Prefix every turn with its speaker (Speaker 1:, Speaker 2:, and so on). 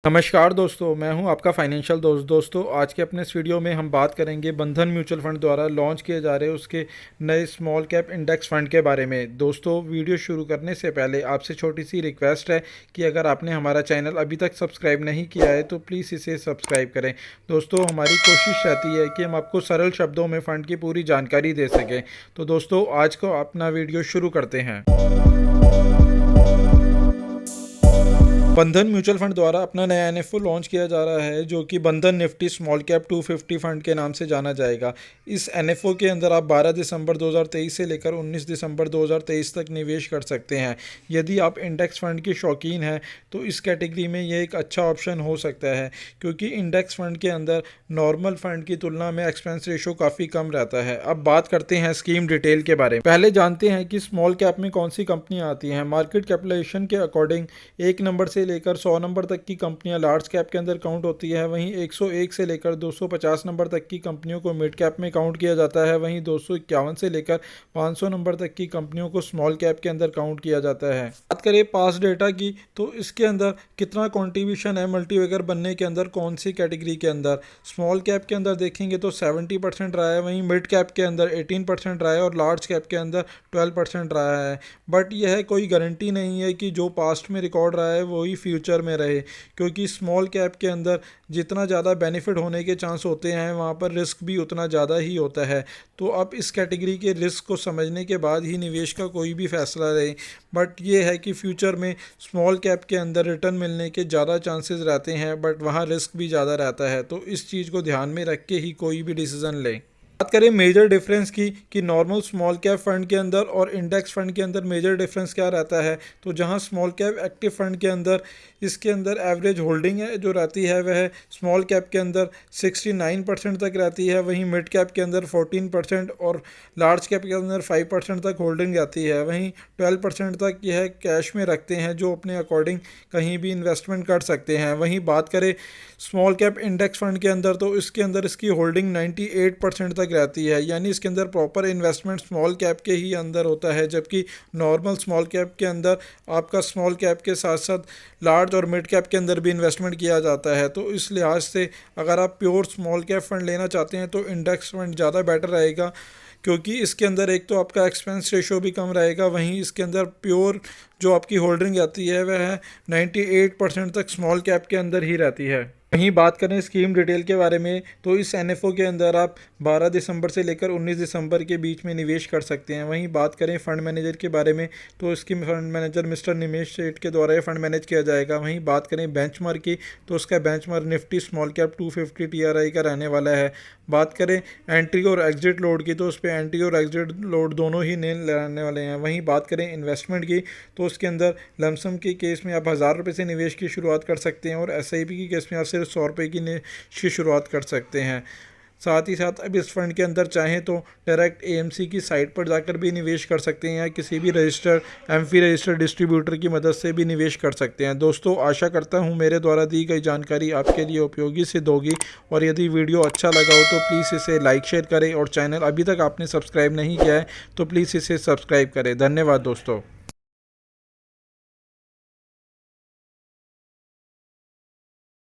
Speaker 1: नमस्कार दोस्तों, मैं हूं आपका फाइनेंशियल दोस्तों आज के अपने इस वीडियो में हम बात करेंगे बंधन म्यूचुअल फंड द्वारा लॉन्च किए जा रहे उसके नए स्मॉल कैप इंडेक्स फंड के बारे में। दोस्तों, वीडियो शुरू करने से पहले आपसे छोटी सी रिक्वेस्ट है कि अगर आपने हमारा चैनल अभी तक सब्सक्राइब नहीं किया है तो प्लीज़ इसे सब्सक्राइब करें। दोस्तों, हमारी कोशिश रहती है कि हम आपको सरल शब्दों में फ़ंड की पूरी जानकारी दे सकें। तो दोस्तों, आज को अपना वीडियो शुरू करते हैं। बंधन म्यूचुअल फंड द्वारा अपना नया एनएफओ लॉन्च किया जा रहा है जो कि बंधन निफ्टी स्मॉल कैप 250 फंड के नाम से जाना जाएगा। इस एनएफओ के अंदर आप 12 दिसंबर 2023 से लेकर 19 दिसंबर 2023 तक निवेश कर सकते हैं। यदि आप इंडेक्स फंड के शौकीन हैं तो इस कैटेगरी में ये एक अच्छा ऑप्शन हो सकता है, क्योंकि इंडेक्स फंड के अंदर नॉर्मल फंड की तुलना में एक्सपेंस रेशो काफ़ी कम रहता है। अब बात करते हैं स्कीम डिटेल के बारे में। पहले जानते हैं कि स्मॉल कैप में कौन सी कंपनियाँ आती हैं। मार्केट कैपिटलाइजेशन के अकॉर्डिंग 1 नंबर से लेकर 100 नंबर तक की कंपनियां लार्ज कैप के अंदर काउंट होती है। वहीं 101 से लेकर 250 नंबर तक की कंपनियों को मिड कैप में काउंट किया जाता है। वहीं 251 से लेकर 500 नंबर तक की कंपनियों को स्मॉल कैप के अंदर काउंट किया जाता है। बात करें पास डेटा की तो इसके अंदर कितना कॉन्ट्रीब्यूशन है मल्टीबैगर बनने के अंदर, कौन सी कैटेगरी के अंदर। स्मॉल कैप के अंदर देखेंगे तो 70% रहा है, वहीं मिड कैप के अंदर 18% रहा है और लार्ज कैप के अंदर 12% रहा है। बट यह कोई गारंटी नहीं है कि जो पास्ट में रिकॉर्ड रहा है वही फ्यूचर में रहे, क्योंकि स्मॉल कैप के अंदर जितना ज़्यादा बेनिफिट होने के चांस होते हैं वहाँ पर रिस्क भी उतना ज़्यादा ही होता है। तो अब इस कैटेगरी के रिस्क को समझने के बाद ही निवेश का कोई भी फैसला रहे। बट ये है कि फ्यूचर में स्मॉल कैप के अंदर रिटर्न मिलने के ज़्यादा चांसेस रहते हैं, बट वहाँ रिस्क भी ज़्यादा रहता है। तो इस चीज़ को ध्यान में रख के ही कोई भी डिसीज़न लें। बात करें मेजर डिफरेंस की कि नॉर्मल स्मॉल कैप फंड के अंदर और इंडेक्स फंड के अंदर मेजर डिफरेंस क्या रहता है, तो जहां स्मॉल कैप एक्टिव फंड के अंदर इसके अंदर एवरेज होल्डिंग है जो रहती है वह स्मॉल कैप के अंदर 69% तक रहती है। वहीं मिड कैप के अंदर 14% और लार्ज कैप के अंदर 5% तक होल्डिंग रहती है। वहीं 12% तक यह कैश में रखते हैं जो अपने अकॉर्डिंग कहीं भी इन्वेस्टमेंट कर सकते हैं। वहीं बात करें स्मॉल कैप इंडेक्स फंड के अंदर तो इसके अंदर इसकी होल्डिंग 98% तक रहती है, यानी इसके अंदर प्रॉपर इन्वेस्टमेंट स्मॉल कैप के ही अंदर होता है। जबकि नॉर्मल स्मॉल कैप के अंदर आपका स्मॉल कैप के साथ साथ लार्ज और मिड कैप के अंदर भी इन्वेस्टमेंट किया जाता है। तो इस लिहाज से अगर आप प्योर स्मॉल कैप फंड लेना चाहते हैं तो इंडेक्स फंड ज़्यादा बेटर रहेगा, क्योंकि इसके अंदर एक तो आपका एक्सपेंस रेशो भी कम रहेगा, वहीं इसके अंदर प्योर जो आपकी होल्डिंग आती है वह 98% तक स्मॉल कैप के अंदर ही रहती है। वहीं बात करें स्कीम डिटेल के बारे में तो इस एनएफओ के अंदर आप 12 दिसंबर से लेकर 19 दिसंबर के बीच में निवेश कर सकते हैं। वहीं बात करें फंड मैनेजर के बारे में तो इसकी फंड मैनेजर मिस्टर निमेश सेठ के द्वारा ये फंड मैनेज किया जाएगा। वहीं बात करें बेंचमार्क की तो उसका benchmark Nifty small cap 250 TRI का रहने वाला है। बात करें एंट्री और एग्जिट लोड की तो उस पर एंट्री और एग्जिट लोड दोनों ही नए रहने वाले हैं। वहीं बात करें इन्वेस्टमेंट की तो उसके अंदर लमसम के केस में आप 1000 रुपये से निवेश की शुरुआत कर सकते हैं और एसआईपी की केस में आप सिर्फ 100 रुपये की निवेश की शुरुआत कर सकते हैं। साथ ही साथ अब इस फंड के अंदर चाहें तो डायरेक्ट एएमसी की साइट पर जाकर भी निवेश कर सकते हैं या किसी भी रजिस्टर्ड एमफी रजिस्टर्ड डिस्ट्रीब्यूटर की मदद से भी निवेश कर सकते हैं। दोस्तों, आशा करता हूं मेरे द्वारा दी गई जानकारी आपके लिए उपयोगी सिद्ध होगी और यदि वीडियो अच्छा लगा हो तो प्लीज़ इसे लाइक शेयर करें और चैनल अभी तक आपने सब्सक्राइब नहीं किया है तो प्लीज़ इसे सब्सक्राइब करें। धन्यवाद दोस्तों।